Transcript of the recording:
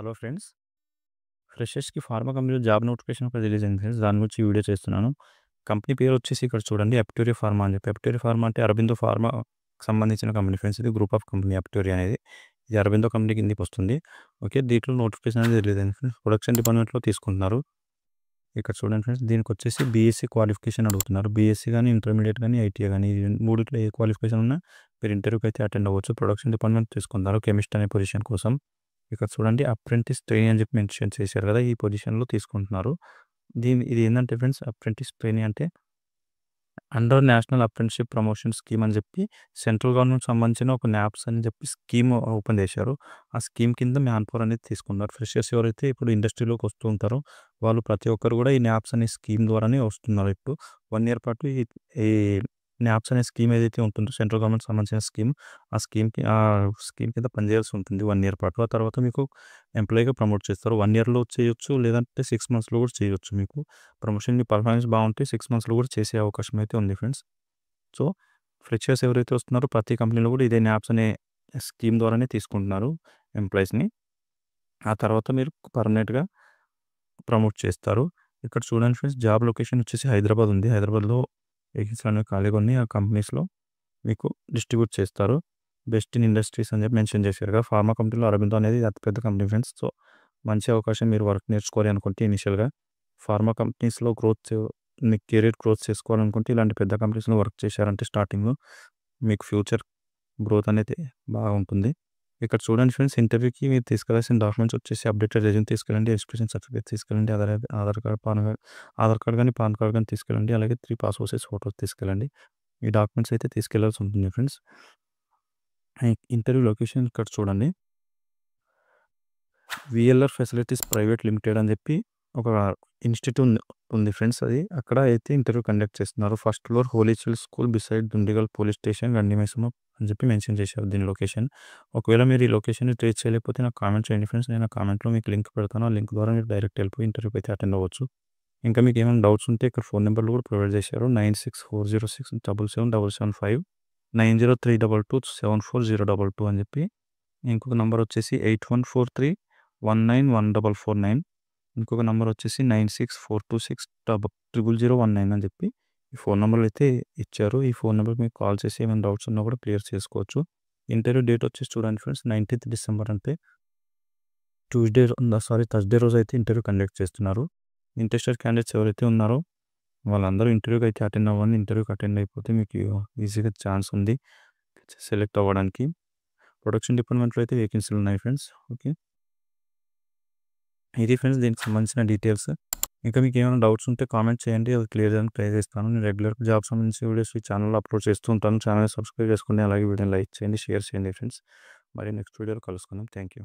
Hello friends. ఫ్రెషర్స్‌కి pharma కంపెనీలో job notification ఒకటి రిలీజ్ అయింది ఫ్రెండ్స్. దాని గురించి ఈ వీడియో చేస్తున్నాను. కంపెనీ పేరు వచ్చేసి ఇక్కడ చూడండి అప్టోరియా ఫార్మా అని చెప్పి. అప్టోరియా ఫార్మా అంటే అరబిందో ఫార్మాకి సంబంధించిన కంపెనీ ఫ్రెండ్స్. ఇది గ్రూప్ ఆఫ్ కంపెనీ అప్టోరియా అనేది. ఇది అరబిందో కంపెనీ కిందకి వస్తుంది. ఓకే. దీంట్లో నోటిఫికేషన్ అనేది రిలీజ్ అయింది ఫ్రెండ్స్. ప్రొడక్షన్ డిపార్ట్మెంట్‌లో తీసుకుంటున్నారు. ఇక్కడ చూడండి ఫ్రెండ్స్. దీనికి వచ్చేసి బీఎస్సీ క్వాలిఫికేషన్ అడుగుతున్నారు. బీఎస్సీ గానీ, ఇంటర్మీడియేట్ గానీ, ఐటీఐ గానీ ఈ మూడిట్లో ఏ క్వాలిఫికేషన్ ఉన్నా మీరు ఇంటర్వ్యూకి అయితే అటెండ్ అవ్వచ్చు. ప్రొడక్షన్ డిపార్ట్మెంట్ తీసుకుంటున్నారు కెమిస్ట్ అనే పొజిషన్ కోసం. ఇక్కడ చూడండి అప్రెంటిస్ ట్రైనీ అని చెప్పి మెన్షన్ చేశారు కదా! ఈ పొజిషన్‌లో తీసుకుంటున్నారు. ఇది ఏందంటే ఫ్రెండ్స్ అప్రెంటిస్ ట్రైనీ అంటే under national apprenticeship promotion scheme అని చెప్పి సెంట్రల్ గవర్నమెంట్ సంబంధించిన ఒక న్యాప్స్ అని చెప్పి స్కీమ్ ఓపెన్ చేశారు. ఆ స్కీమ్ కింద మ్యాన్ పవర్ అనేది తీసుకున్నారు. ఫ్రెషర్స్ ఎవరైతే ఇప్పుడు ఇండస్ట్రీలోకి వస్తూ ఉంటారో వాళ్ళు ప్రతి ఒక్కరు కూడా ఈ న్యాప్స్ అనే స్కీమ్ ద్వారానే వస్తున్నారు. ఇప్పుడు 1 ఇయర్ పాటు ఈ న్యాప్స్ అనే స్కీమ్ ఏదైతే ఉంటుందో సెంట్రల్ గవర్నమెంట్ సంబంధించిన స్కీమ్, ఆ స్కీమ్ కింద పనిచేయాల్సి ఉంటుంది 1 ఇయర్ పాటు. ఆ తర్వాత మీకు ఎంప్లాయీగా ప్రమోట్ చేస్తారు. 1 ఇయర్‌లో చేయొచ్చు, లేదంటే 6 మంత్స్‌లో కూడా చేయొచ్చు మీకు. ప్రమోషన్ మీ పర్ఫార్మెన్స్ బాగుంటే 6 మంత్స్‌లో కూడా చేసే అవకాశం అయితే ఉంది ఫ్రెండ్స్. సో, ఫ్రెషర్స్ ఎవరైతే వస్తున్నారో ప్రతి కంపెనీలో కూడా ఇదే న్యాప్స్ అనే స్కీమ్ ద్వారానే తీసుకుంటున్నారు ఎంప్లాయీస్‌ని. ఆ తర్వాత మీరు పర్మనెంట్‌గా ప్రమోట్ చేస్తారు. ఇక్కడ చూడండి ఫ్రెండ్స్ జాబ్ లొకేషన్ వచ్చేసి హైదరాబాద్ ఉంది. హైదరాబాద్‌లో వేకెన్సీలు అనేవి ఖాళీగా ఉన్నాయి. ఆ కంపెనీస్‌లో మీకు డిస్ట్రిబ్యూట్ చేస్తారు. బెస్ట్ ఇన్ ఇండస్ట్రీస్ అని చెప్పి మెన్షన్ చేశారు కదా! ఫార్మా కంపెనీలో అరబిందో అనేది అతిపెద్ద కంపెనీ ఫ్రెండ్స్. సో, మంచి అవకాశం మీరు వర్క్ నేర్చుకోవాలి అనుకుంటే ఇనిషియల్‌గా ఫార్మా కంపెనీస్‌లో మీ కెరీర్ గ్రోత్ చేసుకోవాలనుకుంటే ఇలాంటి పెద్ద కంపెనీస్‌లో వర్క్ చేశారంటే స్టార్టింగ్‌లో మీకు ఫ్యూచర్ గ్రోత్ అనేది బాగుంటుంది. ఇక్కడ చూడండి ఫ్రెండ్స్ ఇంటర్వ్యూకి మీరు తీసుకెళ్లాల్సిన డాక్యుమెంట్స్ వచ్చేసి అప్డేటెడ్ రెజ్యూమ్ తీసుకెళ్ళండి, ఎడ్యుకేషన్ సర్టిఫికేట్ తీసుకెళ్ళండి, ఆధార్ కార్డ్, ఆధార్ కార్డ్ గానీ, పాన్ కార్డ్ గానీ తీసుకెళ్ళండి. అలాగే 3 పాస్‌పోర్ట్ సైజ్ ఫోటోస్ తీసుకెళ్ళండి. ఈ డాక్యుమెంట్స్ అయితే తీసుకెళ్లాల్సి ఉంటుంది ఫ్రెండ్స్. ఇంటర్వ్యూ లొకేషన్ ఇక్కడ చూడండి. వీఎల్ఆర్ ఫెసిలిటీస్ ప్రైవేట్ లిమిటెడ్ అని చెప్పి ఒక ఇన్‌స్టిట్యూట్ ఉంది ఫ్రెండ్స్ అది. అక్కడ అయితే ఇంటర్వ్యూ కండక్ట్ చేస్తున్నారు. First floor holy child school beside Dundigal police station Gandimaisamma అని చెప్పి మెన్షన్ చేశారు దీని లొకేషన్. ఒకవేళ మీరు ఈ లొకేషన్‌ని ట్రేస్ చేయలేకపోతే నాకు కామెంట్ చేయండి ఫ్రెండ్స్. నేను ఆ కామెంట్‌లో మీకు లింక్ పెడతాను. ఆ లింక్ ద్వారా మీరు డైరెక్ట్ వెళ్ళిపోయి ఇంటర్వ్యూకి అయితే అటెండ్ అవ్వచ్చు. ఇంకా మీకు ఏమైనా డౌట్స్ ఉంటే ఇక్కడ ఫోన్ నెంబర్లు కూడా ప్రొవైడ్ చేశారు. 9640677775, 9032274022 అని చెప్పి. ఇంకొక నంబర్ వచ్చేసి 8143191449. ఇంకొక నంబర్ వచ్చేసి 9642600019 అని చెప్పి ఈ ఫోన్ నంబర్లు అయితే ఇచ్చారు. ఈ ఫోన్ నెంబర్కి మీకు కాల్ చేసి ఏమైనా డౌట్స్ ఉన్నా కూడా క్లియర్ చేసుకోవచ్చు. ఇంటర్వ్యూ డేట్ వచ్చేసి చూడండి ఫ్రెండ్స్ 19th డిసెంబర్ అంటే థర్స్‌డే రోజు అయితే ఇంటర్వ్యూ కండక్ట్ చేస్తున్నారు. ఇంట్రెస్టెడ్ క్యాండిడేట్స్ ఎవరైతే ఉన్నారో వాళ్ళందరూ ఇంటర్వ్యూకి అయితే అటెండ్ అవ్వండి. ఇంటర్వ్యూకి అటెండ్ అయిపోతే మీకు ఈజీగా ఛాన్స్ ఉంది సెలెక్ట్ అవ్వడానికి. ప్రొడక్షన్ డిపార్ట్మెంట్‌లో అయితే వేకెన్సీలు ఉన్నాయి ఫ్రెండ్స్. ఓకే. ఇది ఫ్రెండ్స్ దీనికి సంబంధించిన డీటెయిల్స్. ఇంకా మీకు ఏమైనా డౌట్స్ ఉంటే కామెంట్ చేయండి. అది క్లియర్ చేయడానికి ట్రై చేస్తాను. నేను రెగ్యులర్‌గా జాబ్ సంబంధించిన వీడియోస్ ఈ ఛానల్‌లో అప్లోడ్ చేస్తూ ఉంటాను. ఛానల్‌ని సబ్స్క్రైబ్ చేసుకోండి. అలాగే వీడియోని లైక్ చేయండి, షేర్ చేయండి ఫ్రెండ్స్. మరి నెక్స్ట్ వీడియోలో కలుసుకుందాం. Thank you.